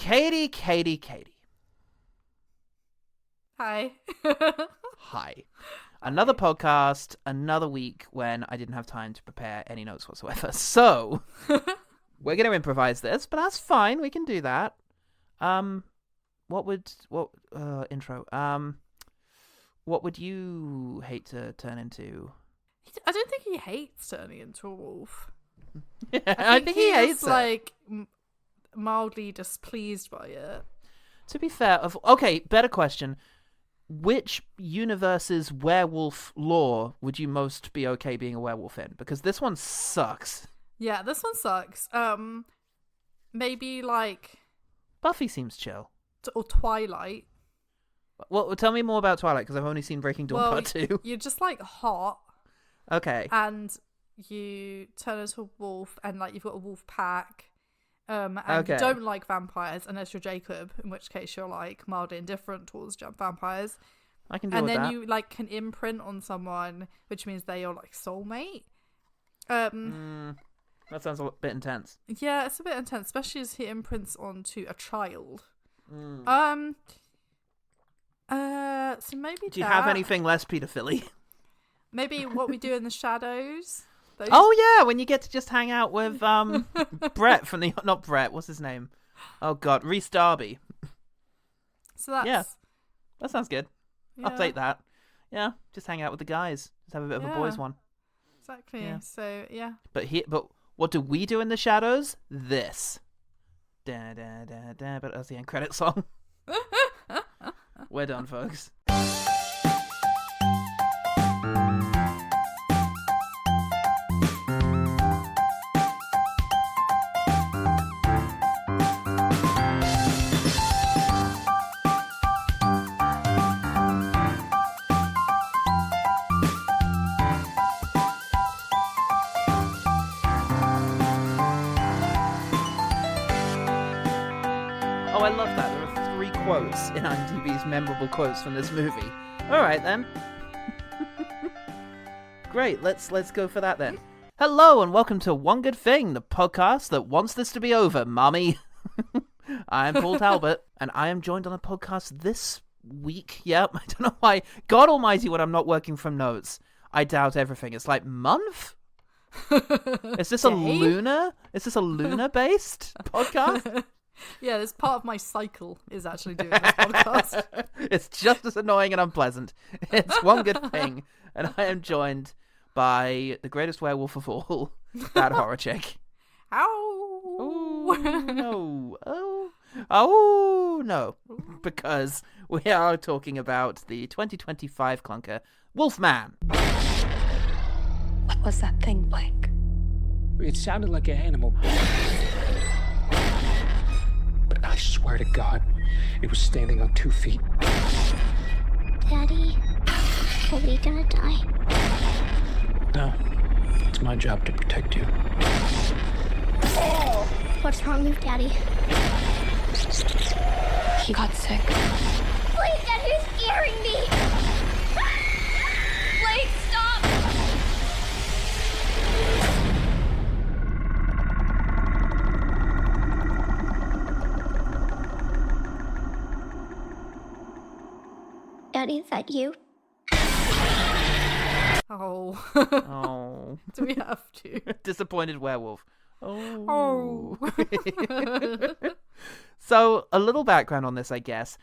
Katy. Hi. Hi. Another podcast, another week when I didn't have time to prepare any notes whatsoever. So, we're going to improvise this, but that's fine. We can do that. Intro. What would you hate to turn into? I don't think he hates turning into a wolf. I think he hates it. Like mildly displeased by it. To be fair, better question. Which universe's werewolf lore would you most be okay being a werewolf in? Because this one sucks. Yeah, this one sucks. Maybe like Buffy seems chill. Or Twilight. Well, tell me more about Twilight, because I've only seen Breaking Dawn Part 2. You're just like hot. Okay. And you turn into a wolf, and like you've got a wolf pack. And you don't like vampires unless you're Jacob, in which case you're like mildly indifferent towards vampires. I can deal with that. And then you like can imprint on someone, which means they're your like soulmate. That sounds a bit intense. Yeah, it's a bit intense, especially as he imprints onto a child. So maybe. Do you have anything less paedophilia? Maybe What We Do in the Shadows. Oh yeah, when you get to just hang out with Brett from the not Brett, what's his name? Oh god, Rhys Darby. So that's that sounds good. Yeah. I'll take that. Yeah, just hang out with the guys. Just have a bit of a boys one. Exactly. Yeah. So yeah. But what do we do in the shadows? This. Da da da da. But that's the end credit song. We're done, folks. Oh, I love that. There are 3 quotes in IMDb's memorable quotes from this movie. All right, then. Great, let's go for that, then. Hello, and welcome to One Good Thing, the podcast that wants this to be over, mommy. I'm Paul Talbot, and I am joined on the podcast this week. Yep, I don't know why. God almighty, when I'm not working from notes, I doubt everything. It's like, month? Is this a lunar? Is this a lunar-based podcast? Yeah, this part of my cycle is actually doing this podcast. It's just as annoying and unpleasant. It's One Good Thing, and I am joined by the greatest werewolf of all, that horror chick. Ow! No. Oh, no. Because we are talking about the 2025 clunker, Wolfman. What was that thing, Blake? It sounded like an animal. But I swear to God, it was standing on 2 feet. Daddy, are we gonna die? No, it's my job to protect you. What's wrong with Daddy? He got sick. Please, Daddy's scaring me! Blake, stop! Daddy, is that you? Oh. Oh. Do we have to? Disappointed werewolf. Oh. So, a little background on this, I guess.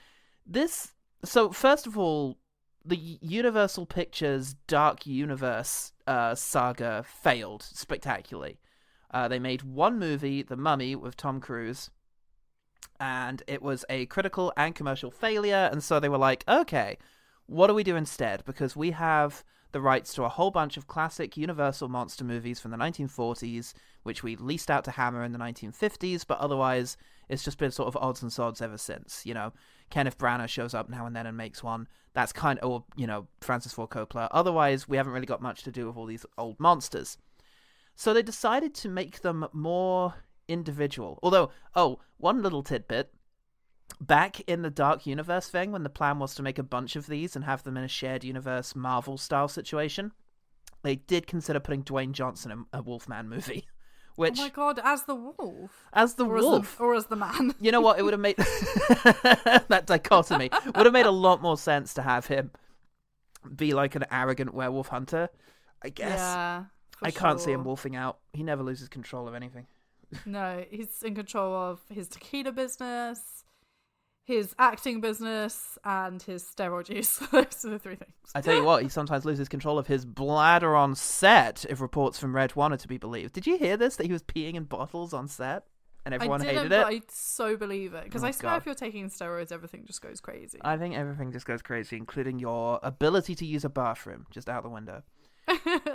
So, first of all, the Universal Pictures Dark Universe saga failed spectacularly. They made one movie, The Mummy, with Tom Cruise, and it was a critical and commercial failure, and so they were like, okay, what do we do instead? Because we have the rights to a whole bunch of classic Universal monster movies from the 1940s, which we leased out to Hammer in the 1950s, but otherwise it's just been sort of odds and sods ever since. You know, Kenneth Branagh shows up now and then and makes one. That's kind of, or, you know, Francis Ford Coppola. Otherwise, we haven't really got much to do with all these old monsters. So they decided to make them more individual. Although, one little tidbit. Back in the Dark Universe thing, when the plan was to make a bunch of these and have them in a shared universe Marvel-style situation, they did consider putting Dwayne Johnson in a Wolfman movie, Which, oh my god, as the wolf. as the wolf, Or as the man. you know what? It would have made that dichotomy would have made a lot more sense to have him be like an arrogant werewolf hunter. I guess. Yeah. I can't see him wolfing out. He never loses control of anything. No, he's in control of his tequila business, his acting business, and his steroid use. Those are the three things. I tell you what, he sometimes loses control of his bladder on set, if reports from Red One are to be believed. Did you hear this? That he was peeing in bottles on set, and everyone hated it. I so believe it because I swear if you're taking steroids, everything just goes crazy. I think everything just goes crazy, including your ability to use a bathroom, just out the window.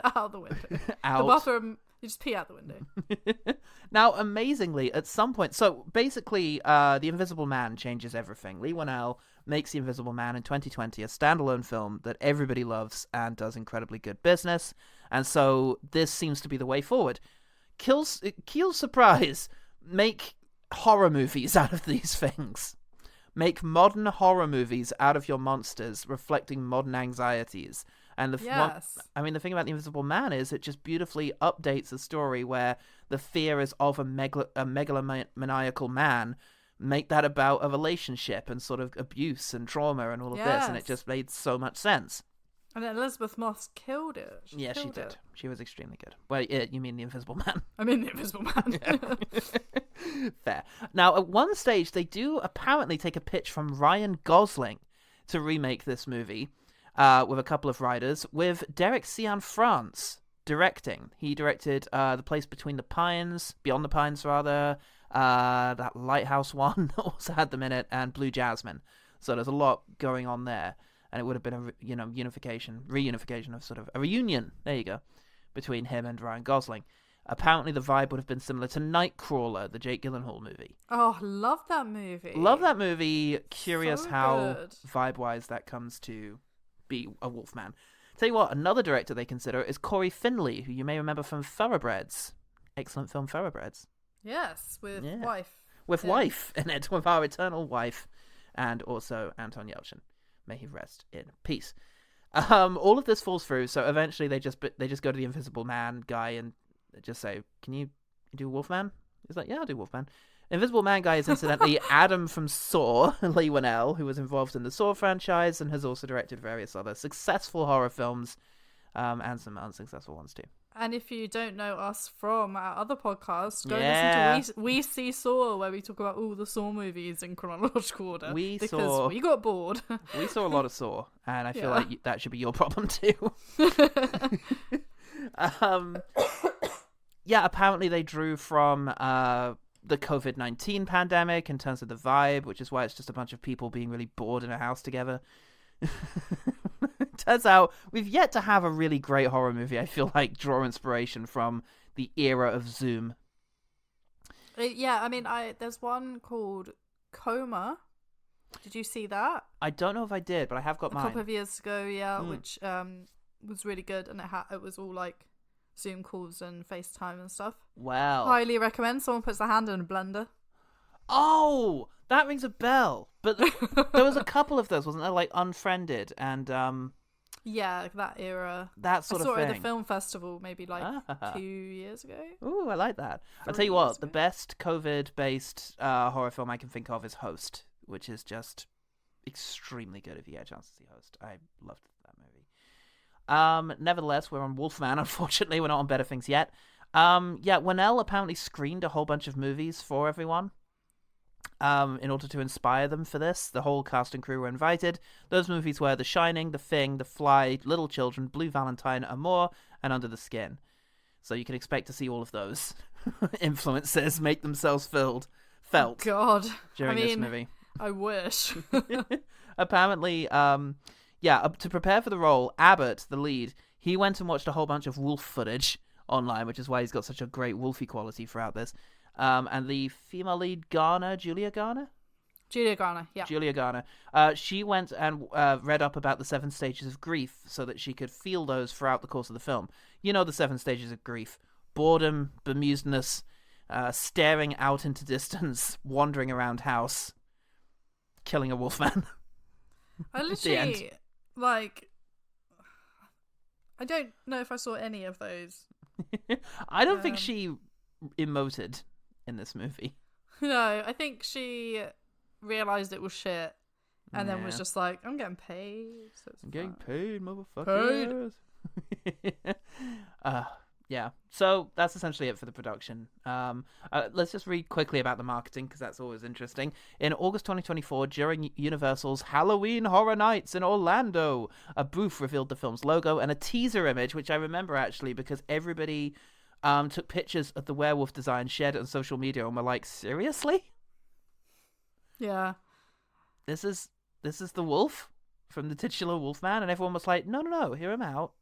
Out the window. Out. The bathroom, you just pee out the window. Now, amazingly, at some point, so basically, The Invisible Man changes everything. Lee Winnell makes The Invisible Man in 2020 a standalone film that everybody loves and does incredibly good business, and so this seems to be the way forward. Keel's surprise, make horror movies out of these things. Make modern horror movies out of your monsters, reflecting modern anxieties. And the thing about The Invisible Man is it just beautifully updates a story where the fear is of a megalomaniacal man. Make that about a relationship and sort of abuse and trauma and all of this, and it just made so much sense. And then Elizabeth Moss killed it. She did. She was extremely good. Well, you mean The Invisible Man? I mean The Invisible Man. Fair. Now, at one stage, they do apparently take a pitch from Ryan Gosling to remake this movie. With a couple of writers, with Derek Cianfrance directing. He directed The Place Between the Pines, Beyond the Pines rather, that Lighthouse one that also had them in it, and Blue Jasmine. So there's a lot going on there, and it would have been a reunification of sort of a reunion. There you go, between him and Ryan Gosling. Apparently, the vibe would have been similar to Nightcrawler, the Jake Gyllenhaal movie. Oh, love that movie. Love that movie. Curious So how good. vibe-wise that comes to be a Wolfman. Tell you what, another director they consider is Corey Finley, who you may remember from Thoroughbreds. Excellent film, Thoroughbreds. Yes, with wife. With wife in it, with our eternal wife, and also Anton Yelchin. May he rest in peace. All of this falls through, so eventually they just go to the Invisible Man guy and just say, "Can you do Wolfman?" He's like, "Yeah, I'll do Wolfman." Invisible Man guy is incidentally Adam from Saw, Lee Winnell, who was involved in the Saw franchise and has also directed various other successful horror films, and some unsuccessful ones too. And if you don't know us from our other podcast, go listen to We See Saw, where we talk about all the Saw movies in chronological order. We got bored. We saw a lot of Saw, and I feel like that should be your problem too. Apparently they drew from the COVID-19 pandemic in terms of the vibe, which is why it's just a bunch of people being really bored in a house together. Turns out we've yet to have a really great horror movie, I feel like, draw inspiration from the era of Zoom. Yeah, I mean, there's one called Coma. Did you see that? I don't know if I did, but I have got mine. A couple of years ago, which was really good, and it was all like Zoom calls and FaceTime and stuff. Wow. Highly recommend. Someone puts their hand in a blender. Oh, that rings a bell. But there was a couple of those, wasn't there? Like Unfriended and yeah, that era. That sort of thing. I saw it at the film festival maybe like 2 years ago. Ooh, I like that. I'll tell you what, the best COVID-based horror film I can think of is Host, which is just extremely good if you get a chance to see Host. I loved that movie. Nevertheless, we're on Wolfman. Unfortunately, we're not on Better Things yet. Winnell apparently screened a whole bunch of movies for everyone in order to inspire them for this. The whole cast and crew were invited. Those movies were The Shining, The Thing, The Fly, Little Children, Blue Valentine, Amour, and Under the Skin. So you can expect to see all of those influences make themselves felt during this movie. I wish. Apparently, to prepare for the role, Abbott, the lead, he went and watched a whole bunch of wolf footage online, which is why he's got such a great wolfy quality throughout this. And the female lead, Julia Garner, she went and read up about the 7 stages of grief so that she could feel those throughout the course of the film. You know the 7 stages of grief: boredom, bemusedness, staring out into distance, wandering around house, killing a wolfman. I literally, I don't know if I saw any of those. I don't think she emoted in this movie. No, I think she realised it was shit and then was just like, I'm getting paid. So I'm getting paid, motherfuckers. Yeah. So that's essentially it for the production. Let's just read quickly about the marketing because that's always interesting. In August 2024, during Universal's Halloween Horror Nights in Orlando, a booth revealed the film's logo and a teaser image, which I remember actually because everybody took pictures of the werewolf design, shared it on social media, and were like, seriously? Yeah. This is the wolf from the titular Wolfman, and everyone was like, no, hear him out.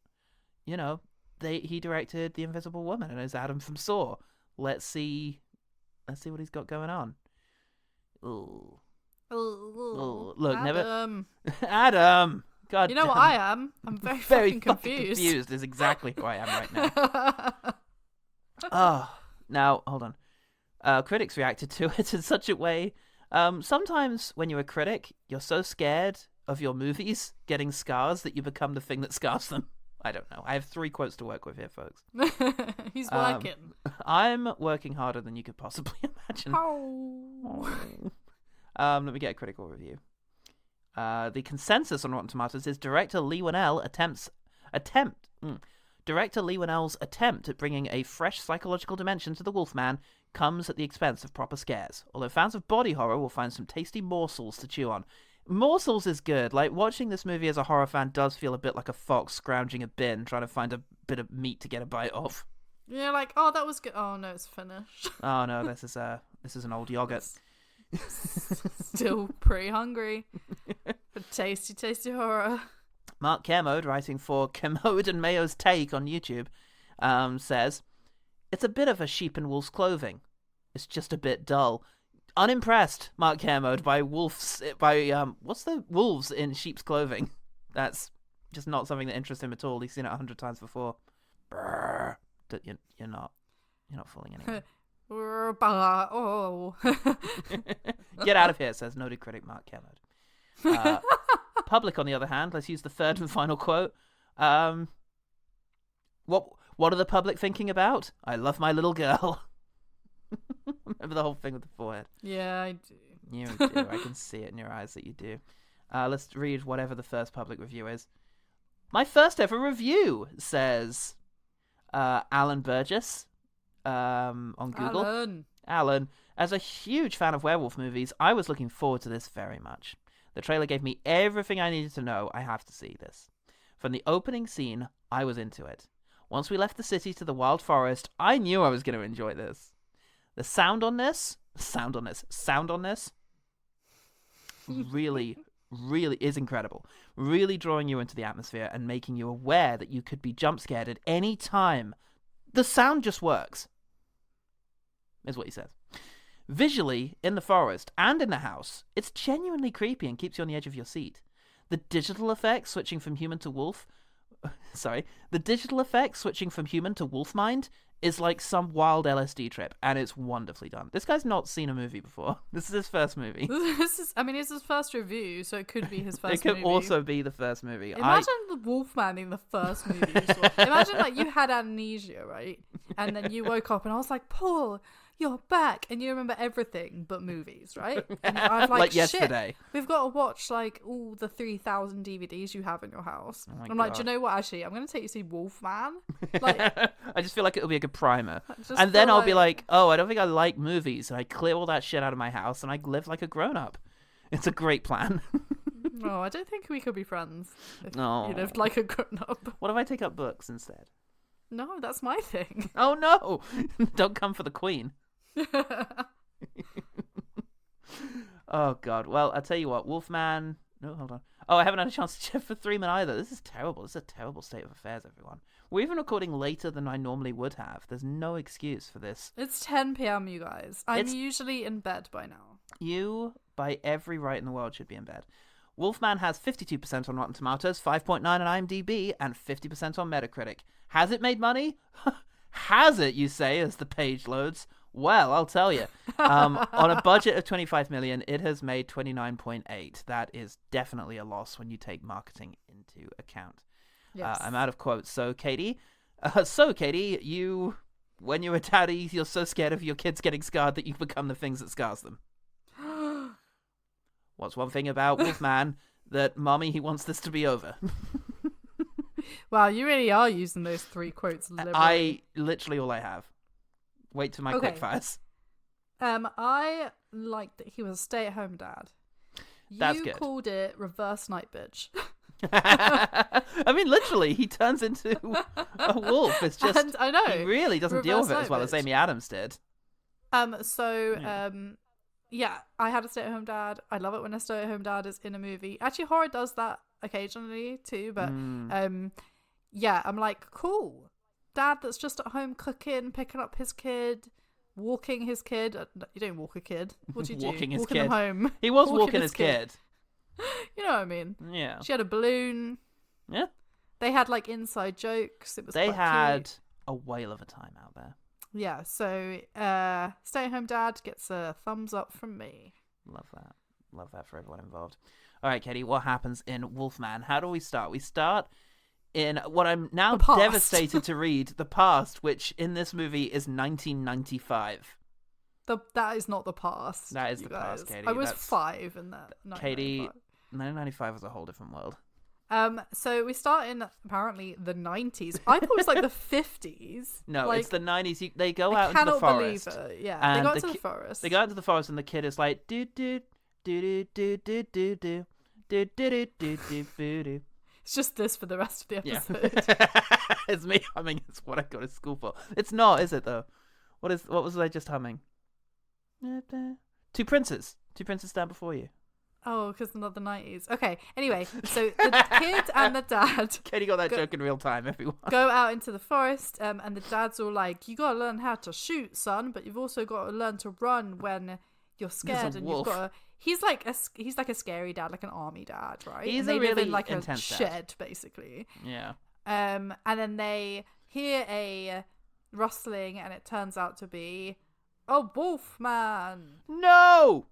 You know, he directed The Invisible Woman and is Adam from Saw. Let's see what he's got going on. Ooh. Look, Adam. Adam. God. You know what I am? I'm very fucking confused. Confused is exactly who I am right now. Now hold on. Critics reacted to it in such a way. Sometimes when you're a critic, you're so scared of your movies getting scars that you become the thing that scars them. I don't know. I have 3 quotes to work with here, folks. He's working. I'm working harder than you could possibly imagine. Let me get a critical review. The consensus on Rotten Tomatoes is Director Leigh Whannell's attempt at bringing a fresh psychological dimension to the Wolfman comes at the expense of proper scares. Although fans of body horror will find some tasty morsels to chew on. Morsels is good. Like, watching this movie as a horror fan does feel a bit like a fox scrounging a bin, trying to find a bit of meat to get a bite of. Yeah, like, oh, that was good. Oh no, it's finished. Oh no, this is an old yogurt. Still pretty hungry. But tasty horror. Mark Kermode, writing for Kermode and Mayo's Take on YouTube, says, it's a bit of a sheep in wolf's clothing. It's just a bit dull. Unimpressed, Mark Kermode, by wolves in sheep's clothing. That's just not something that interests him at all. He's seen it 100 times before. Brrr. You're not fooling anyone. Oh. Get out of here, says noted critic Mark Kermode. Public, on the other hand, let's use the third and final quote. What are the public thinking about? I love my little girl. Remember the whole thing with the forehead? Yeah, I do. You do. I can see it in your eyes that you do. Let's read whatever the first public review is. My first ever review, says Alan Burgess on Google. Alan. As a huge fan of werewolf movies, I was looking forward to this very much. The trailer gave me everything I needed to know. I have to see this. From the opening scene, I was into it. Once we left the city to the wild forest, I knew I was going to enjoy this. The sound on this really, really is incredible. Really drawing you into the atmosphere and making you aware that you could be jump scared at any time. The sound just works, is what he says. Visually, in the forest and in the house, it's genuinely creepy and keeps you on the edge of your seat. The digital effects switching from human to wolf mind is like some wild LSD trip, and it's wonderfully done. This guy's not seen a movie before. This is his first movie. It's his first review, so it could be his first movie. It could also be the first movie. Imagine the Wolfman being the first movie you saw. Imagine, like, you had amnesia, right? And then you woke up and I was like, Paul, you're back, and you remember everything but movies, right? And I'm like yesterday. Shit, we've got to watch like all the 3,000 DVDs you have in your house. Oh I'm like, do you know what? Actually, I'm going to take you to see Wolfman. Like, I just feel like it'll be a good primer, and then I'll be like, oh, I don't think I like movies, and I clear all that shit out of my house, and I live like a grown up. It's a great plan. No, I don't think we could be friends if you lived like a grown up. What if I take up books instead? No, that's my thing. Oh no! Don't come for the queen. Oh god. Well, I'll tell you what, Wolfman. No, hold on. Oh, I haven't had a chance to check for 3 Men either. This is terrible. This is a terrible state of affairs, everyone. We're even recording later than I normally would have. There's no excuse for this. It's 10 p.m, you guys. I'm usually in bed by now. You, by every right in the world, should be in bed. Wolfman has 52% on Rotten Tomatoes, 5.9 on IMDb, and 50% on Metacritic. Has it made money? Has it, you say, as the page loads? Well, I'll tell you. On a budget of 25 million, it has made 29.8. That is definitely a loss when you take marketing into account. Yes. I'm out of quotes. So, Katie, you When you're a daddy, you're so scared of your kids getting scarred that you become the things that scars them. What's one thing about Wolfman that, Mommy, he wants this to be over? Wow, you really are using those 3 quotes liberally. Literally all I have. Wait till my quick fires. I liked that he was a stay-at-home dad. That's good. You called it reverse night bitch. I mean, literally, he turns into a wolf. It's just, And I know, he really doesn't deal with it reverse as well night as bitch. Amy Adams did. Yeah, I had a stay-at-home dad. I love it when a stay-at-home dad is in a movie. Actually, horror does that occasionally too, but yeah, I'm like, cool. Dad that's just at home cooking, picking up his kid, walking his kid. You don't walk a kid. What do you do? Walking his Walking kid. them home. He was walking his kid. You know what I mean? Yeah. She had a balloon. Yeah. They had like inside jokes. It was They quite had cute. a whale of a time out there. Yeah, so stay-at-home dad gets a thumbs up from me. Love that. Love that for everyone involved. All right, Katie, what happens in Wolfman? How do we start? We start in what I'm now The past. devastated to read, the past, which in this movie is 1995. That is not the past. That is you the past, guys. Katie. I was That's- 5 in that. Katie, 1995. 1995 was a whole different world. So we start in apparently the 90s. I thought it was like the 50s. No, like, it's the 90s. They go I out into the cannot believe forest. it. Yeah, and they got the to the ki- forest. They go out into the forest, and the kid is like, do do do do do do do do do do do do do do. It's just this for the rest of the Yeah, episode. it's me humming. It's what I go to school for. It's not, is it though? What was I just humming? Two princes stand before you. Oh, because not the 90s. Okay. Anyway, so the kid and the dad Katie got that joke in real time. Everyone. go out into the forest, and the dad's all like, "You gotta learn how to shoot, son, but you've also got to learn to run when you're scared." And wolf. you've got to. He's like a scary dad, like an army dad, right? He's and they a live really in like a intense dad. shed, basically. Yeah. And then they hear a rustling, and it turns out to be a wolf man. No.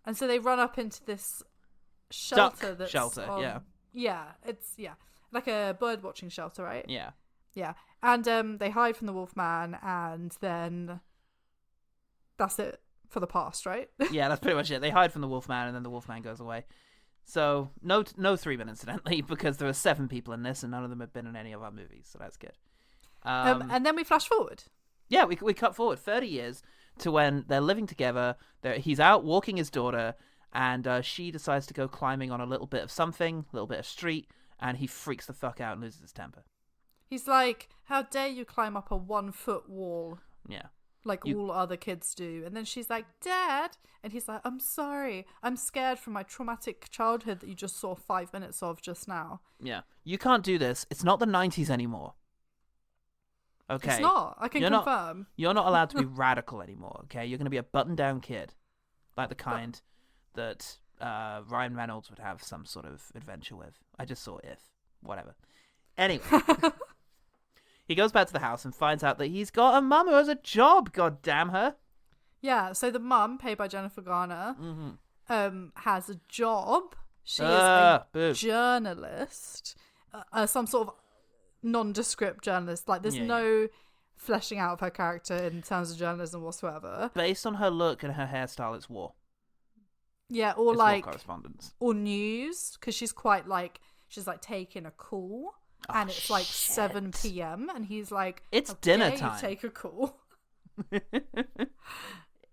And so they run up into this Duck shelter. That's shelter, yeah. Yeah, it's like a bird watching shelter, right? Yeah. Yeah, and they hide from the wolf man, and then that's it for the past, right? Yeah, that's pretty much it. They hide from the Wolfman, and then the Wolfman goes away. So no 3-man, incidentally, because there are 7 people in this, and none of them have been in any of our movies, so that's good. And then we flash forward. Yeah, we cut forward 30 years to when they're living together. He's out walking his daughter, and she decides to go climbing on a little bit of something, a little bit of street, and he freaks the fuck out and loses his temper. He's like, "How dare you climb up a 1-foot wall?" Yeah. Like all other kids do. And then she's like, "Dad," and he's like, "I'm sorry, I'm scared from my traumatic childhood that you just saw 5 minutes of just now." Yeah. You can't do this. It's not the 90s anymore. Okay. It's not. I can confirm. You're not allowed to be radical anymore, okay? You're going to be a button-down kid. Like the kind that Ryan Reynolds would have some sort of adventure with. I just saw If. Whatever. Anyway. He goes back to the house and finds out that he's got a mum who has a job, god damn her. Yeah, so the mum, played by Jennifer Garner, has a job. She is boo. a journalist, some sort of nondescript journalist. Like, there's no fleshing out of her character in terms of journalism whatsoever. Based on her look and her hairstyle, it's war. Yeah, or It's like war correspondence. or news, because she's taking a call. And it's like 7 p.m. and he's like, It's "How dinner dare you time." take a call."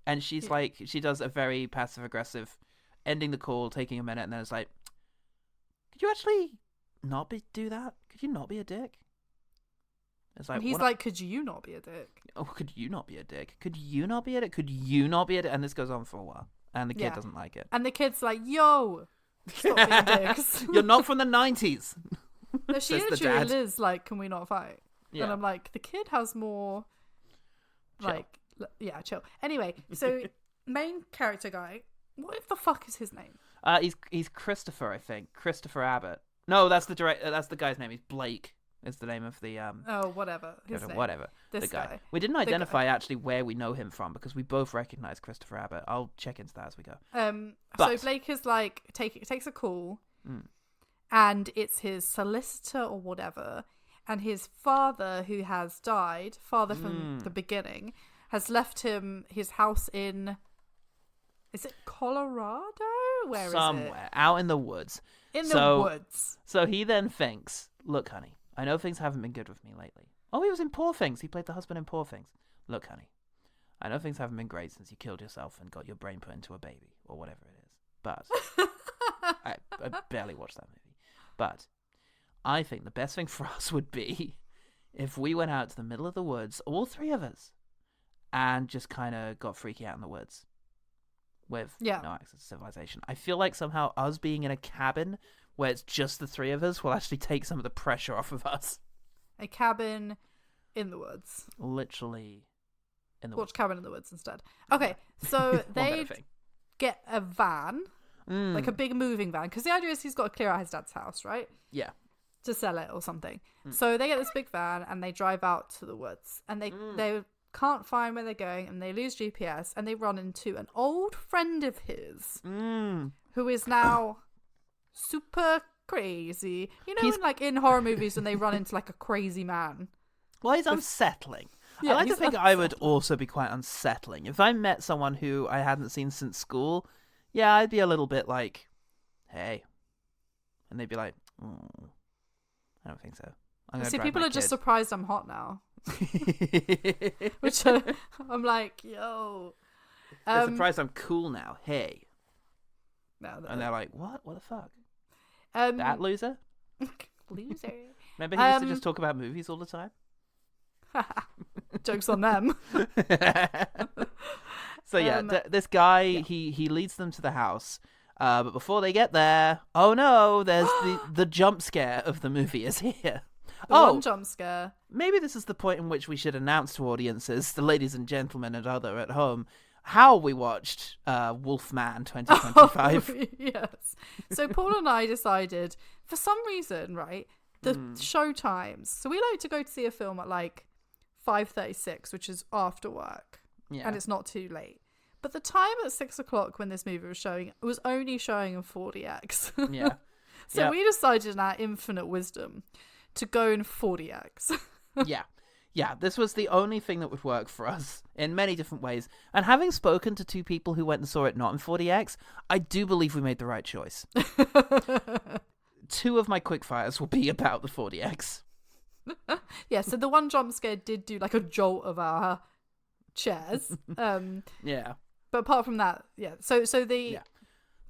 And she's like, she does a very passive-aggressive ending the call, taking a minute, and then it's like, could you actually do that? Could you not be a dick? It's like, And he's what- like, "Could you not be a dick?" oh, could you not be a dick? Could you not be a dick? Could you not be a dick? And this goes on for a while. And the kid Yeah. doesn't like it. And the kid's like, "Yo, stop being dicks." You're not from the 90s. No, she says the literally dad. is like, "Can we not fight?" Yeah. And I'm like, the kid has more, Chill. like, chill. Anyway, so main character guy, what the fuck is his name? He's Christopher, I think. Christopher Abbott. No, that's the That's the guy's name. He's Blake. Is the name of the Oh, whatever. His name. whatever. This the guy. guy. We didn't The identify actually where we know him from because we both recognize Christopher Abbott. I'll check into that as we go. So But- Blake is like takes a call, and it's his solicitor or whatever, and his father, who has died, father from the beginning, has left him his house in, is it Colorado? Where Somewhere, is it? out in the woods. In the woods. So he then thinks, look, honey, I know things haven't been good with me lately. Oh, he was in Poor Things. He played the husband in Poor Things. Look, honey, I know things haven't been great since you killed yourself and got your brain put into a baby, or whatever it is. But I barely watched that movie. But I think the best thing for us would be if we went out to the middle of the woods, all three of us, and just kind of got freaky out in the woods with no access to civilization. I feel like somehow us being in a cabin where it's just the three of us will actually take some of the pressure off of us. A cabin in the woods. Literally in the Watch woods. Cabin in the Woods instead. Okay, so they get a van, like a big moving van, because the idea is he's got to clear out his dad's house, right? Yeah. To sell it or something. So they get this big van and they drive out to the woods, and they can't find where they're going, and they lose GPS, and they run into an old friend of his who is now super crazy. You know, like in horror movies when they run into like a crazy man. Well, he's unsettling. Yeah, I like to he's think I would also be quite unsettling. If I met someone who I hadn't seen since school, yeah, I'd be a little bit like, hey. And they'd be like, I don't think so. See, people are just surprised I'm hot now. Which I'm like, yo. They're surprised I'm cool now. Hey. No, and they're like, what? What the fuck? Um, that loser? Loser. Remember he used to just talk about movies all the time? Jokes on them. So yeah, this guy, he leads them to the house. But before they get there, oh no, there's the jump scare of the movie is here. One jump scare. Maybe this is the point in which we should announce to audiences, the ladies and gentlemen and other at home, how we watched Wolfman 2025. Oh, yes. So Paul and I decided, for some reason, right, the show times. So we like to go to see a film at like 5:36, which is after work. Yeah. And it's not too late. But the time at 6 o'clock when this movie was showing, it was only showing in 40x. Yeah. So we decided in our infinite wisdom to go in 40x. Yeah, this was the only thing that would work for us in many different ways. And having spoken to two people who went and saw it not in 40x, I do believe we made the right choice. Two of my quickfires will be about the 40x. Yeah, so the one jump scare did do like a jolt of our chairs. Yeah. But apart from that, so the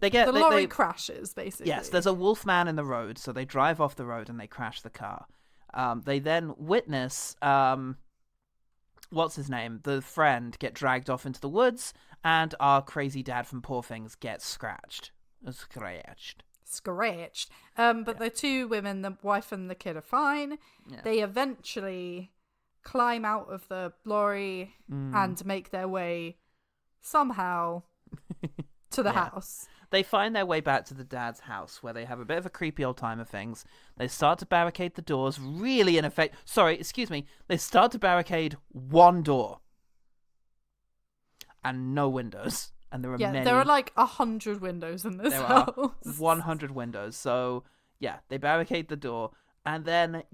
lorry crashes, basically. Yes, there's a wolf man in the road, so they drive off the road and they crash the car. They then witness, what's his name, the friend, get dragged off into the woods, and our crazy dad from Poor Things gets scratched. But the two women, the wife and the kid, are fine. Yeah. They eventually climb out of the lorry and make their way somehow to the house. They find their way back to the dad's house, where they have a bit of a creepy old time of things. They start to barricade the doors, really in effect. Sorry, excuse me. They start to barricade one door and no windows. And there are many. There are like 100 windows in this house. There are 100 windows. So yeah, they barricade the door, and then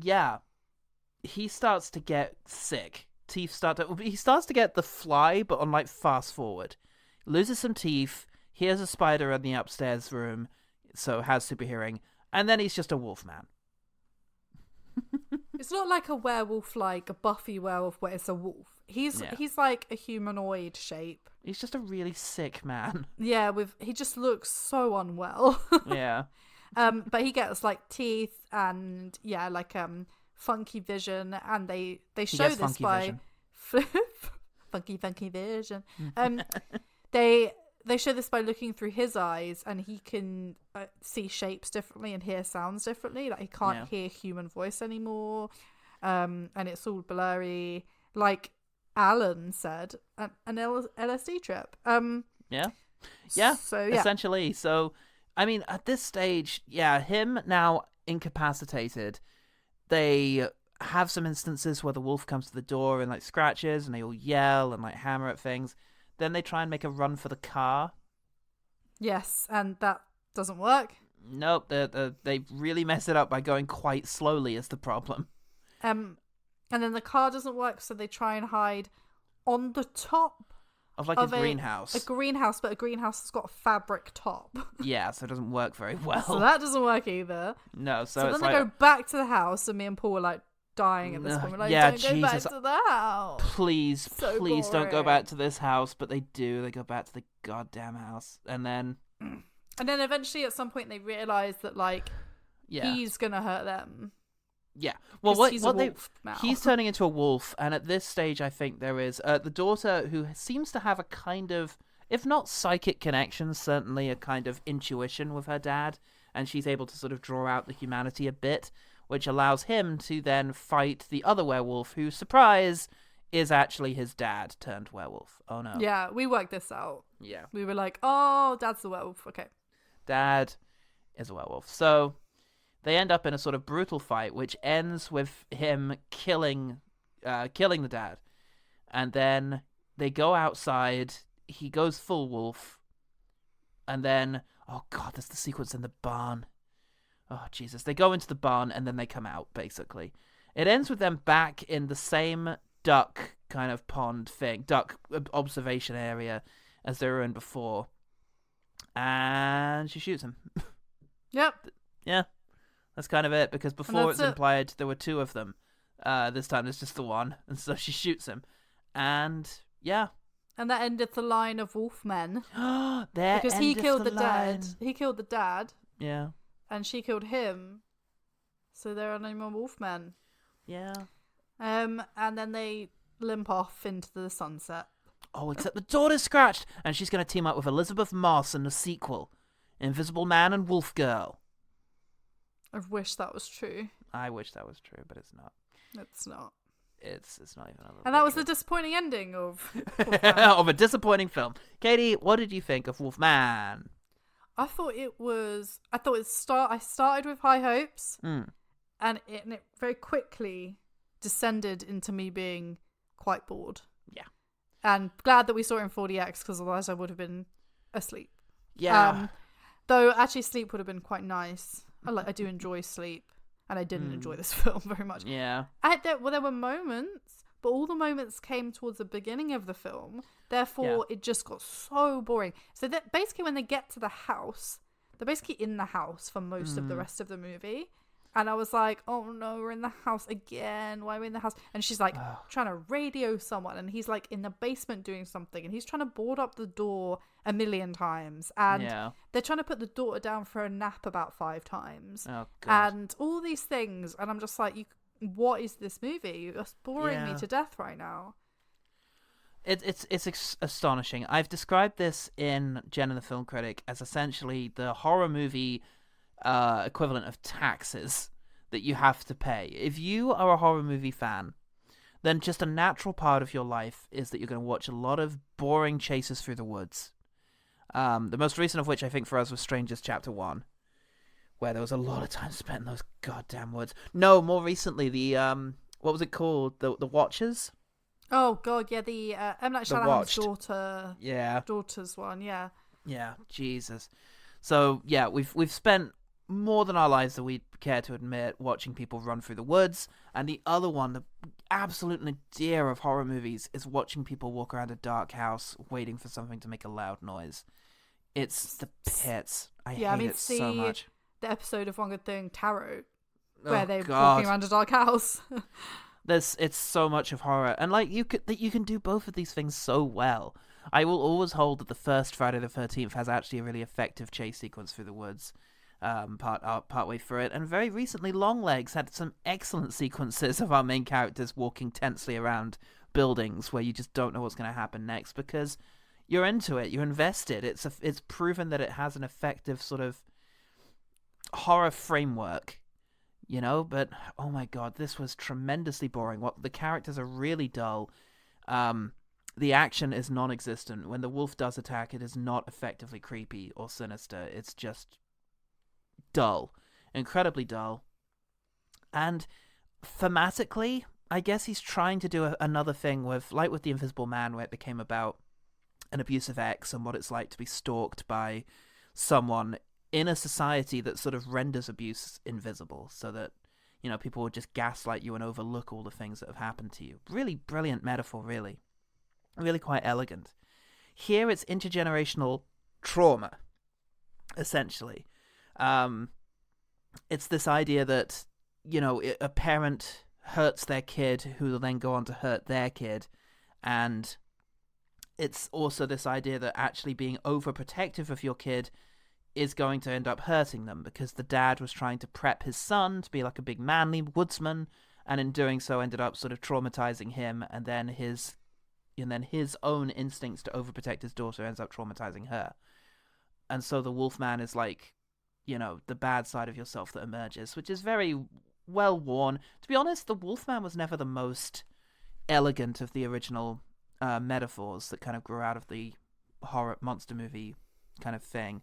he starts to get sick. He starts to get the fly, but on like fast forward. Loses some teeth. Here's a spider in the upstairs room, so has super hearing, and then he's just a wolf man. It's not like a werewolf, like a Buffy werewolf, where it's a wolf. He's like a humanoid shape. He's just a really sick man. Yeah, he just looks so unwell. Yeah. But he gets like teeth and funky vision, and they show this by funky vision. They show this by looking through his eyes, and he can see shapes differently and hear sounds differently. Like he can't hear human voice anymore, and it's all blurry. Like Alan said, an LSD trip. So essentially. So, I mean, at this stage, him now incapacitated. They have some instances where the wolf comes to the door and like scratches, and they all yell and like hammer at things. Then they try and make a run for the car. Yes, and that doesn't work. Nope, they really mess it up by going quite slowly is the problem. And then the car doesn't work, so they try and hide on the top of like of a greenhouse. A greenhouse, but a greenhouse has got a fabric top. Yeah, so it doesn't work very well. So that doesn't work either. No, So it's then like, they go back to the house, and me and Paul were like dying at this point. We're like, yeah, don't go back Jesus. to the house. please, So please don't go boring. back to this house. But they do. They go back to the goddamn house. And then, And then eventually at some point they realise that like yeah. he's gonna hurt them. Yeah. Well, 'Cause he's a wolf now. he's turning into a wolf, and at this stage, I think there is the daughter who seems to have a kind of, if not psychic connection, certainly a kind of intuition with her dad, and she's able to sort of draw out the humanity a bit, which allows him to then fight the other werewolf, who, surprise, is actually his dad turned werewolf. Oh no. Yeah, we worked this out. Yeah. We were like, oh, Dad's the werewolf. Okay. Dad is a werewolf. So they end up in a sort of brutal fight, which ends with him killing the dad. And then they go outside. He goes full wolf. And then, oh God, there's the sequence in the barn. Oh, Jesus. They go into the barn and then they come out, basically. It ends with them back in the same duck kind of pond thing, duck observation area as they were in before. And she shoots him. Yep. Yeah, that's kind of it, because before it's that's it. implied there were two of them. This time there's just the one, and so she shoots him. And, yeah. And that ended the line of wolfmen. There Because he endeth killed the line. dad. He killed the dad, Yeah, and she killed him. So there are no more wolfmen. yeah. And then they limp off into the sunset. Oh, except the daughter's scratched, and she's going to team up with Elizabeth Moss in the sequel, Invisible Man and Wolf Girl. I wish that was true. I wish that was true, but it's not. It's not. It's not even a little And that bit was the true. disappointing ending of of a disappointing film. Katie, what did you think of Wolfman? I thought I started with high hopes, and it very quickly descended into me being quite bored. Yeah. And glad that we saw it in 4DX, because otherwise I would have been asleep. Yeah. Though actually sleep would have been quite nice. I do enjoy sleep, and I didn't enjoy this film very much. Yeah. There were moments, but all the moments came towards the beginning of the film. Therefore, it just got so boring. So that basically, when they get to the house, they're basically in the house for most of the rest of the movie. And I was like, oh no, we're in the house again. Why are we in the house? And she's like trying to radio someone, and he's like in the basement doing something, and he's trying to board up the door a million times. And they're trying to put the daughter down for a nap about 5 times. Oh, God. And all these things. And I'm just like, what is this movie? You're boring me to death right now. It's astonishing. I've described this in Jen and the Film Critic as essentially the horror movie equivalent of taxes that you have to pay. If you are a horror movie fan, then just a natural part of your life is that you're going to watch a lot of boring chases through the woods. The most recent of which I think for us was Strangers Chapter 1, where there was a lot of time spent in those goddamn woods. No, more recently, the what was it called? The Watchers? Oh god, yeah, the M. Night Shyamalan's daughter's one, yeah. Yeah, Jesus. So yeah, we've spent more than our lives that we care to admit watching people run through the woods, and the other one, the absolute nadir of horror movies, is watching people walk around a dark house waiting for something to make a loud noise. It's the pits. I hate it so much. The episode of One Good Thing, Tarot, where they're God. walking around a dark house. It's so much of horror, and like you can do both of these things so well. I will always hold that the first Friday the 13th has actually a really effective chase sequence through the woods, partway through it, and very recently Longlegs had some excellent sequences of our main characters walking tensely around buildings where you just don't know what's going to happen next because you're into it, you're invested. It's proven that it has an effective sort of horror framework. You know, but oh my god, this was tremendously boring. The characters are really dull. The action is non-existent. When the wolf does attack, it is not effectively creepy or sinister. It's just dull, incredibly dull. And thematically, I guess he's trying to do another thing with The Invisible Man, where it became about an abusive ex and what it's like to be stalked by someone in a society that sort of renders abuse invisible, so that people will just gaslight you and overlook all the things that have happened to you. Really brilliant metaphor, really. Really quite elegant. Here it's intergenerational trauma, essentially. It's this idea that, a parent hurts their kid who will then go on to hurt their kid. And it's also this idea that actually being overprotective of your kid is going to end up hurting them, because the dad was trying to prep his son to be like a big manly woodsman, and in doing so ended up sort of traumatizing him, and then his own instincts to overprotect his daughter ends up traumatizing her. And so the Wolfman is like, the bad side of yourself that emerges, which is very well worn. To be honest, the Wolfman was never the most elegant of the original metaphors that kind of grew out of the horror monster movie kind of thing.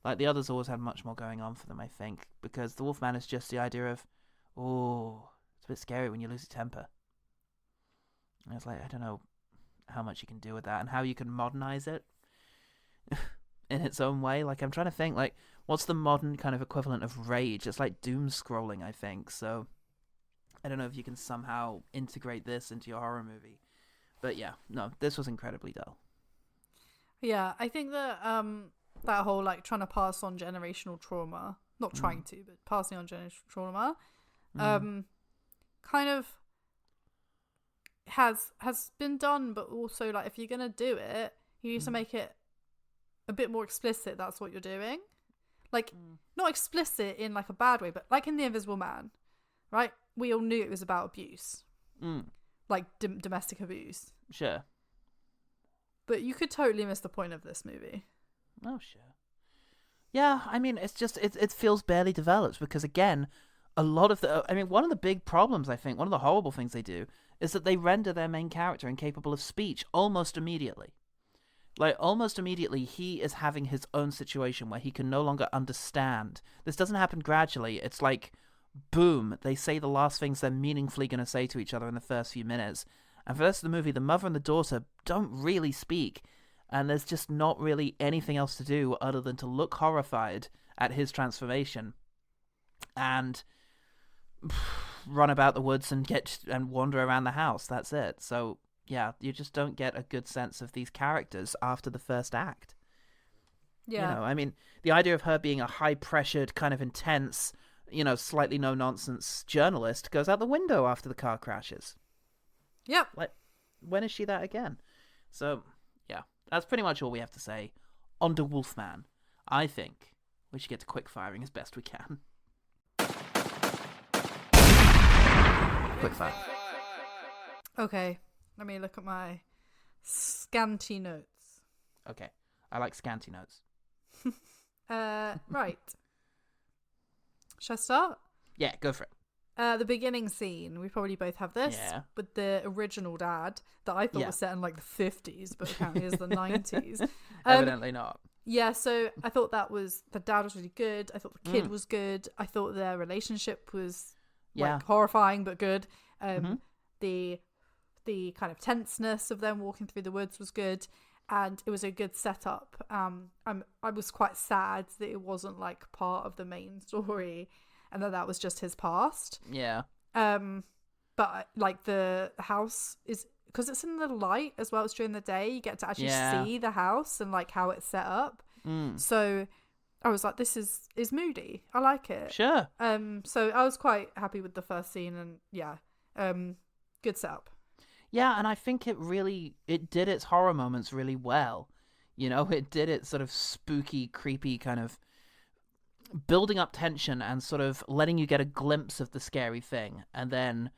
Like, the others always had much more going on for them, I think, because the Wolfman is just the idea of, it's a bit scary when you lose your temper. And it's like, I don't know how much you can do with that and how you can modernize it in its own way. Like, I'm trying to think, like, what's the modern kind of equivalent of rage? It's like doom scrolling, I think. So I don't know if you can somehow integrate this into your horror movie. But yeah, no, this was incredibly dull. Yeah, I think that that whole like trying to pass on generational trauma, not trying to, but passing on generational trauma, kind of has been done, but also like if you're gonna do it, you need to make it a bit more explicit. That's what you're doing, like not explicit in like a bad way, but like in The Invisible Man, right? We all knew it was about abuse, like domestic abuse. Sure. But you could totally miss the point of this movie. Oh, sure. Yeah, I mean, it's just, it feels barely developed because, again, one of the big problems, I think, one of the horrible things they do is that they render their main character incapable of speech almost immediately. Like, almost immediately, he is having his own situation where he can no longer understand. This doesn't happen gradually. It's like, boom, they say the last things they're meaningfully going to say to each other in the first few minutes. And for the rest of the movie, the mother and the daughter don't really speak. And there's just not really anything else to do other than to look horrified at his transformation and run about the woods and wander around the house. That's it. So, yeah, you just don't get a good sense of these characters after the first act. Yeah. I mean, the idea of her being a high-pressured, kind of intense, slightly no-nonsense journalist goes out the window after the car crashes. Yep. Like, when is she that again? So, yeah. That's pretty much all we have to say on The Wolfman. I think we should get to quick firing as best we can. Quick fire. Okay, let me look at my scanty notes. Okay, I like scanty notes. Right. Shall I start? Yeah, go for it. The beginning scene, we probably both have this, with the original dad that I thought was set in like the 50s, but apparently is the 90s. Evidently not. Yeah, so I thought the dad was really good. I thought the kid was good. I thought their relationship was like horrifying but good. The kind of tenseness of them walking through the woods was good, and it was a good setup. I was quite sad that it wasn't like part of the main story, and that was just his past. Yeah. But like the house is, because it's in the light as well as during the day, you get to actually see the house and like how it's set up. So I was like, this is moody. I like it. Sure. So I was quite happy with the first scene, and good setup. Yeah, and I think it did its horror moments really well. It did its sort of spooky, creepy kind of building up tension and sort of letting you get a glimpse of the scary thing, and then,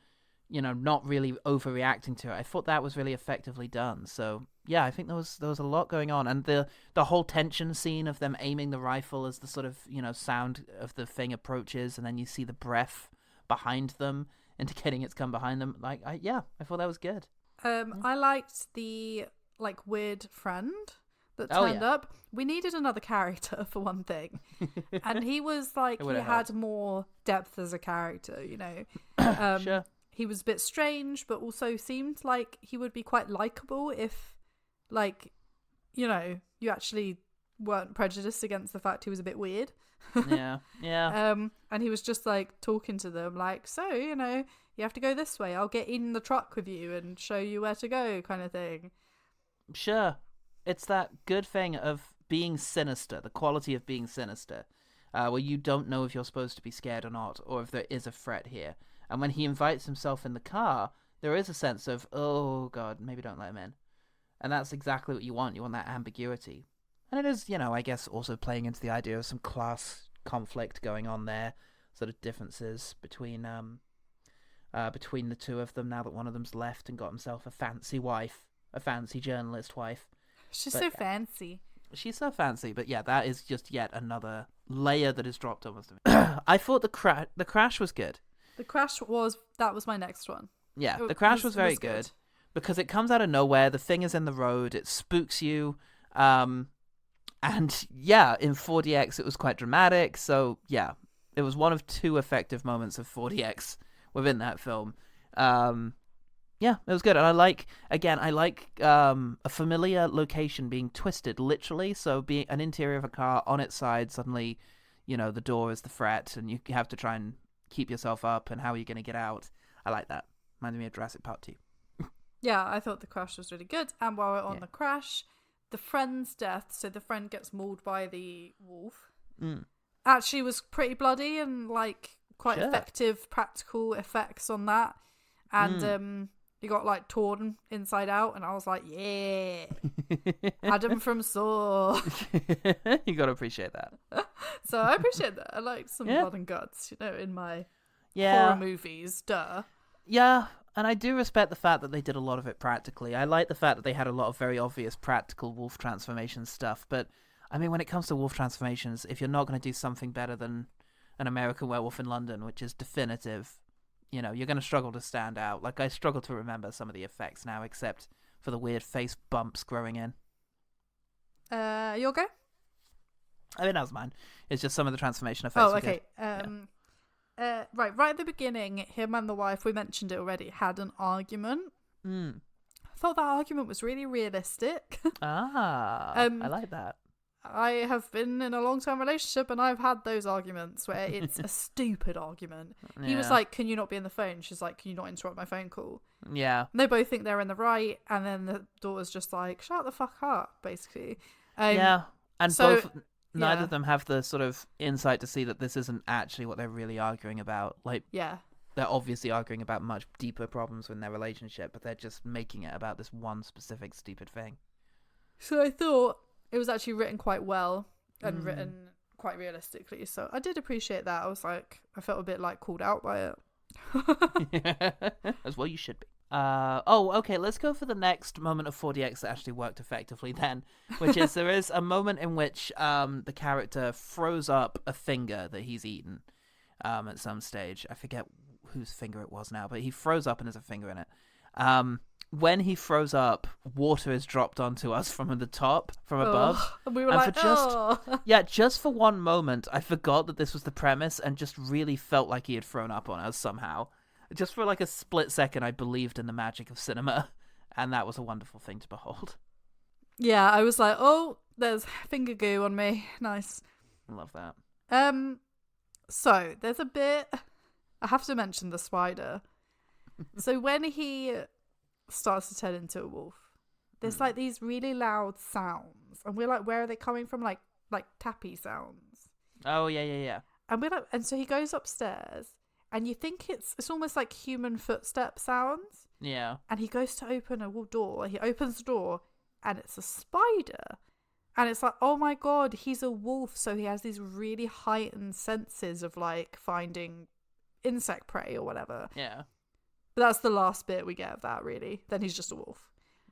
not really overreacting to it. I thought that was really effectively done. So yeah, I think there was a lot going on, and the whole tension scene of them aiming the rifle as the sort of sound of the thing approaches, and then you see the breath behind them indicating it's come behind them. Like, I thought that was good. I liked the like weird friend that turned up. We needed another character for one thing, and he was like, he had more depth as a character. Sure. He was a bit strange, but also seemed like he would be quite likable if, like, you actually weren't prejudiced against the fact he was a bit weird. Yeah. And he was just like talking to them like, so, you have to go this way. I'll get in the truck with you and show you where to go kind of thing. Sure. It's that good thing of being sinister, the quality of being sinister, where you don't know if you're supposed to be scared or not, or if there is a threat here. And when he invites himself in the car, there is a sense of, oh god, maybe don't let him in. And that's exactly what you want. You want that ambiguity. And it is, I guess also playing into the idea of some class conflict going on there, sort of differences between the two of them now that one of them's left and got himself a fancy wife, a fancy journalist wife. She's so fancy. She's so fancy, but yeah, that is just yet another layer that is dropped almost. I thought the crash was good. That was my next one. Yeah, the crash was very good because it comes out of nowhere. The thing is in the road. It spooks you. And yeah, in 4DX it was quite dramatic. So yeah, it was one of two effective moments of 4DX within that film. Yeah, it was good. And I like a familiar location being twisted literally. So being an interior of a car on its side, suddenly, the door is the threat and you have to try and keep yourself up and how are you going to get out. I like that. Reminded me of Jurassic Park 2. Yeah, I thought the crash was really good. And while we're on the crash, the friend's death, so the friend gets mauled by the wolf, actually was pretty bloody and like quite effective practical effects on that. And he got like torn inside out and I was like, yeah, Adam from Saw. You gotta appreciate that. So I appreciate that. I like some blood and guts, in my horror movies, duh. Yeah, and I do respect the fact that they did a lot of it practically. I like the fact that they had a lot of very obvious practical wolf transformation stuff, but I mean, when it comes to wolf transformations, if you're not going to do something better than An American Werewolf in London, which is definitive, you're going to struggle to stand out. Like, I struggle to remember some of the effects now, except for the weird face bumps growing in. You okay? I mean, that was mine. It's just some of the transformation effects. Oh, okay. Right at the beginning, him and the wife, we mentioned it already, had an argument. I thought that argument was really realistic. I like that. I have been in a long-term relationship and I've had those arguments where it's a stupid argument. Yeah. He was like, can you not be in the phone? She's like, can you not interrupt my phone call? Yeah. And they both think they're in the right, and then the daughter's just like, shut the fuck up, basically. And neither of them have the sort of insight to see that this isn't actually what they're really arguing about. Like, they're obviously arguing about much deeper problems in their relationship, but they're just making it about this one specific stupid thing. So I thought it was actually written quite well and written quite realistically. So I did appreciate that. I was like, I felt a bit like called out by it. As well you should be. Okay, let's go for the next moment of 4DX that actually worked effectively then, which is there is a moment in which the character froze up a finger that he's eaten at some stage. I forget whose finger it was now, but he froze up and there's a finger in it. When he froze up, water is dropped onto us from above. And we were like, just for one moment, I forgot that this was the premise and just really felt like he had thrown up on us somehow. Just for like a split second, I believed in the magic of cinema, and that was a wonderful thing to behold. Yeah, I was like, oh, there's finger goo on me. Nice. I love that. So there's a bit, I have to mention the spider. So when he starts to turn into a wolf, there's like these really loud sounds, and we're like, where are they coming from? Like tappy sounds. Oh yeah. And we're like, and so he goes upstairs, and you think it's almost like human footstep sounds. Yeah. And he goes to open a door. He opens the door, and it's a spider. And it's like, oh my god, he's a wolf, so he has these really heightened senses of like finding insect prey or whatever. Yeah. But that's the last bit we get of that, really. Then he's just a wolf.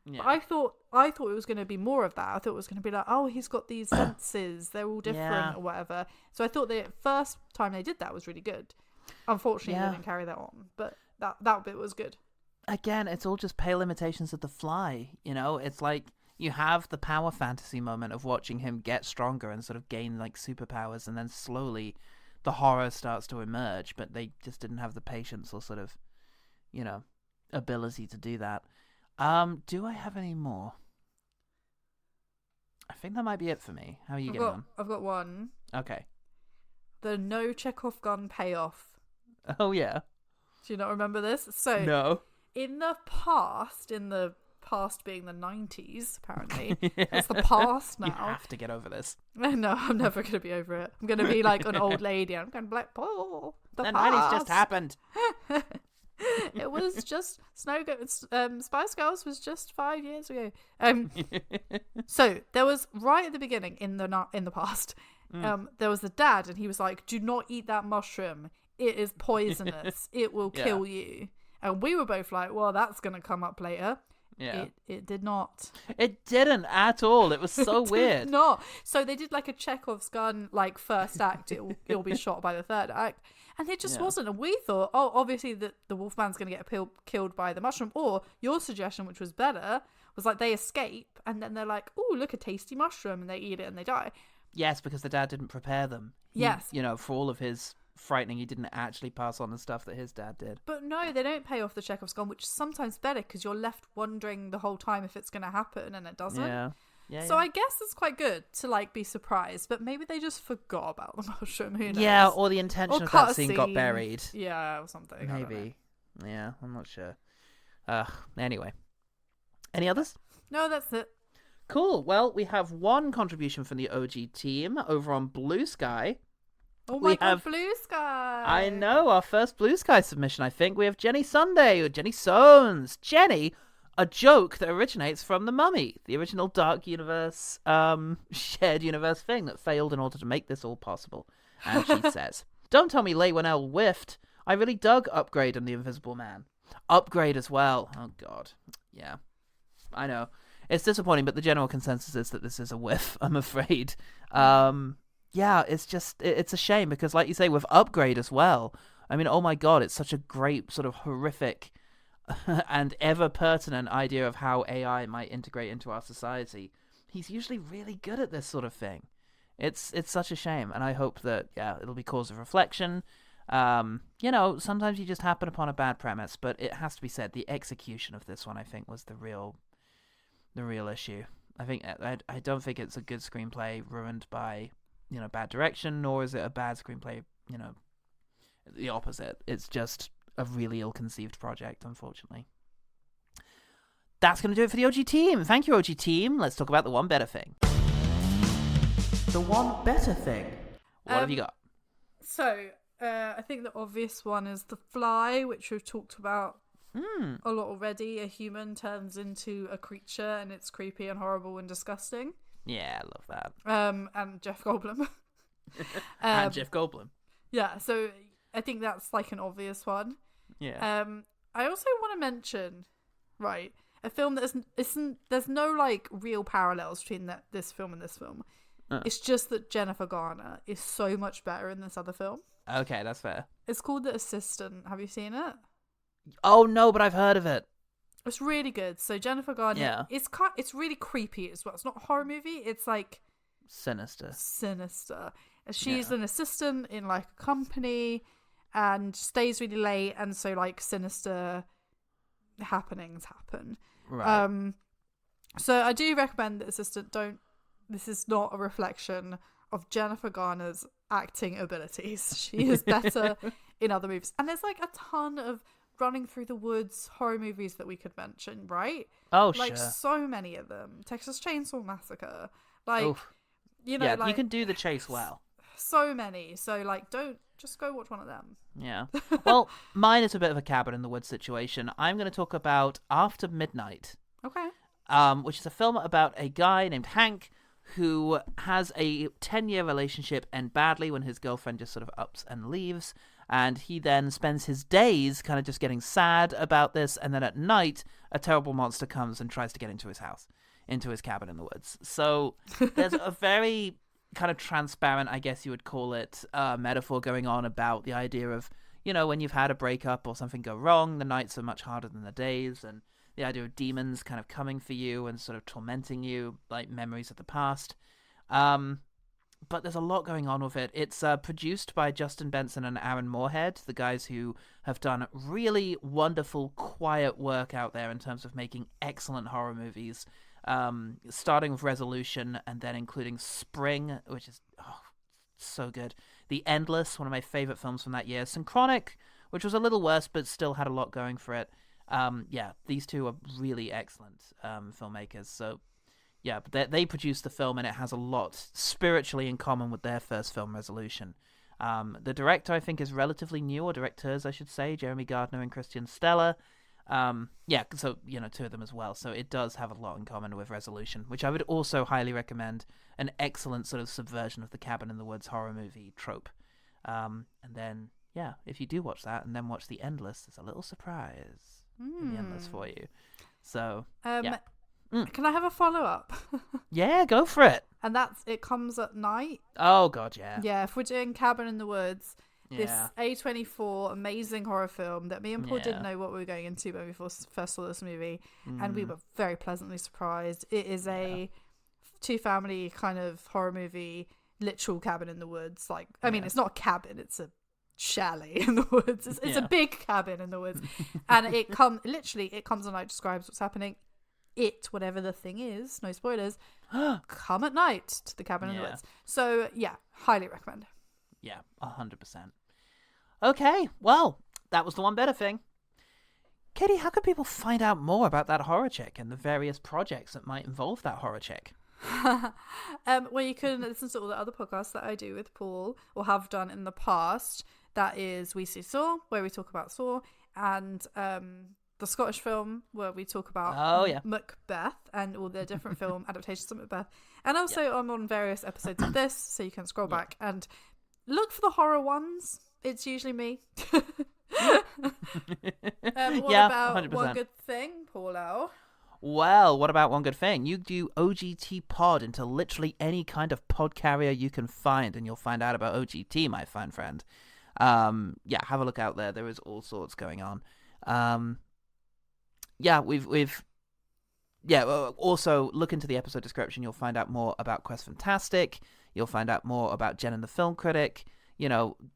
Yeah. But I thought it was going to be more of that. I thought it was going to be like, oh, he's got these senses, they're all different or whatever. So I thought the first time they did that was really good. Unfortunately, they didn't carry that on, but that bit was good. Again, it's all just pale imitations of The Fly. It's like you have the power fantasy moment of watching him get stronger and sort of gain like superpowers, and then slowly the horror starts to emerge, but they just didn't have the patience or sort of ability to do that. Do I have any more? I think that might be it for me. How are you getting on? I've got one. Okay. The no Chekhov gun payoff. Oh, yeah. Do you not remember this? So No. in the past being the 90s, apparently. It's the past now. You have to get over this. No, I'm never going to be over it. I'm going to be like an old lady. I'm going to be like, Paul, the past. 90s just happened. It was just Spice Girls was just 5 years ago. So there was right at the beginning in the past. There was the dad, and he was like, "Do not eat that mushroom. It is poisonous. It will kill you." And we were both like, "Well, that's gonna come up later." Yeah. It did not. It didn't at all. It was so weird. No. So they did like a Chekhov's gun, like first act. It'll be shot by the third act. And it just wasn't. And we thought, oh, obviously the Wolfman's going to get killed by the mushroom. Or your suggestion, which was better, was like they escape and then they're like, oh, look, a tasty mushroom. And they eat it and they die. Yes, because the dad didn't prepare them. Yes. For all of his frightening, he didn't actually pass on the stuff that his dad did. But no, they don't pay off the Chekhov's gun, which is sometimes better because you're left wondering the whole time if it's going to happen and it doesn't. Yeah. So I guess it's quite good to like be surprised, but maybe they just forgot about the mushroom. Who knows? Yeah, or the intention of that scene got buried. Yeah, or something. Maybe. Yeah, I'm not sure. Anyway. Any others? No, that's it. Cool. Well, we have one contribution from the OG team over on Blue Sky. Oh my God, Blue Sky. I know, our first Blue Sky submission, I think. We have Jenny Sunday, or Jenny Sones. Jenny, a joke that originates from The Mummy, the original Dark Universe, shared universe thing that failed in order to make this all possible. And she says, "Don't tell me Leigh Whannell whiffed. I really dug Upgrade and The Invisible Man." Upgrade as well. Oh, God. Yeah. I know. It's disappointing, but the general consensus is that this is a whiff, I'm afraid. Yeah, it's a shame because, like you say, with Upgrade as well, I mean, oh my God, it's such a great sort of horrific and ever pertinent idea of how AI might integrate into our society. He's usually really good at this sort of thing. It's such a shame, and I hope that it'll be cause of reflection. Sometimes you just happen upon a bad premise, but it has to be said, the execution of this one, I think, was the real issue. I don't think it's a good screenplay ruined by bad direction, nor is it a bad screenplay. The opposite. It's just a really ill-conceived project, unfortunately. That's going to do it for the OG team. Thank you, OG team. Let's talk about the one better thing. The one better thing. What have you got? So, I think the obvious one is The Fly, which we've talked about a lot already. A human turns into a creature, and it's creepy and horrible and disgusting. Yeah, I love that. And Jeff Goldblum. And Jeff Goldblum. Yeah, so I think that's like an obvious one. Yeah. I also want to mention, right, a film that there's no like real parallels between this film and this film. It's just that Jennifer Garner is so much better in this other film. Okay, that's fair. It's called The Assistant. Have you seen it? Oh no, but I've heard of it. It's really good. So Jennifer Garner, it's really creepy as well. It's not a horror movie. It's like sinister. She's an assistant in like a company and stays really late, and so like sinister happenings happen. Right. So I do recommend The Assistant. This is not a reflection of Jennifer Garner's acting abilities. She is better in other movies. And there's like a ton of running through the woods horror movies that we could mention, right? Oh, like, sure. So many of them. Texas Chainsaw Massacre. Like, Oof. like, you can do the chase well. So many. So like, don't just go watch one of them. Yeah. Well, mine is a bit of a cabin in the woods situation. I'm going to talk about After Midnight. Okay. Which is a film about a guy named Hank who has a 10-year relationship end badly when his girlfriend just sort of ups and leaves. And he then spends his days kind of just getting sad about this. And then at night, a terrible monster comes and tries to get into his house, into his cabin in the woods. So there's a very kind of transparent, I guess you would call it, metaphor going on about the idea of, when you've had a breakup or something go wrong, the nights are much harder than the days. And the idea of demons kind of coming for you and sort of tormenting you, like memories of the past. But there's a lot going on with it. It's produced by Justin Benson and Aaron Moorhead, the guys who have done really wonderful, quiet work out there in terms of making excellent horror movies. starting with Resolution and then including Spring, which is so good. The Endless, one of my favorite films from that year. Synchronic, which was a little worse but still had a lot going for it. These two are really excellent filmmakers. So yeah, but they produced the film, and it has a lot spiritually in common with their first film, Resolution. The director, I think, is relatively new, or directors, I should say, Jeremy Gardner and Christian Stella. So, two of them as well. So it does have a lot in common with Resolution, which I would also highly recommend. An excellent sort of subversion of the cabin in the woods horror movie trope. And then, if you do watch that and then watch The Endless, there's a little surprise in The Endless for you. So, Can I have a follow-up? Yeah, go for it. And it comes at night. Oh, God, yeah. Yeah, if we're doing Cabin in the Woods, this A24 amazing horror film that me and Paul didn't know what we were going into when we first saw this movie, and we were very pleasantly surprised. It is a two-family kind of horror movie, literal cabin in the woods. Like, I mean, it's not a cabin, it's a chalet in the woods. It's a big cabin in the woods. And it comes at night, describes what's happening. Whatever the thing is, no spoilers, come at night to the cabin in the woods. So, highly recommend. Yeah, 100%. Okay, well, that was the one better thing. Katie, how can people find out more about that horror chick and the various projects that might involve that horror chick? Well, you can listen to all the other podcasts that I do with Paul, or have done in the past. That is We See Saw, where we talk about Saw, and the Scottish film where we talk about Macbeth and all the different film adaptations of Macbeth. And also I'm on various episodes of this, so you can scroll back and look for the horror ones. It's usually me. What about 100%. One Good Thing, Paulo? Well, what about one good thing? You do OGT pod into literally any kind of pod carrier you can find, and you'll find out about OGT, my fine friend. Have a look out there. There is all sorts going on. Also look into the episode description. You'll find out more about Quest Fantastic. You'll find out more about Jen and the Film Critic.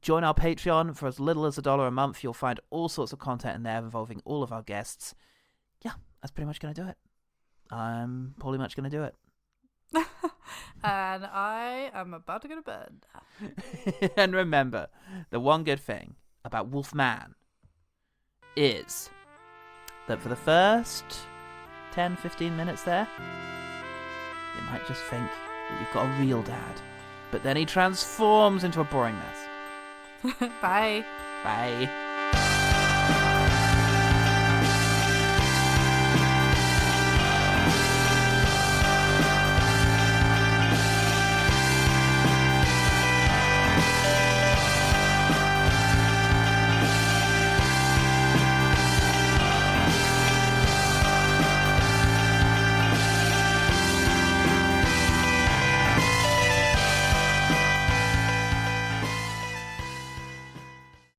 Join our Patreon for as little as $1 a month. You'll find all sorts of content in there involving all of our guests. Yeah, that's pretty much going to do it. I'm pretty much going to do it. And I am about to go to bed. And remember, the one good thing about Wolfman is that for the first 10-15 minutes there, you might just think that you've got a real dad. But then he transforms into a boring mess. Bye. Bye.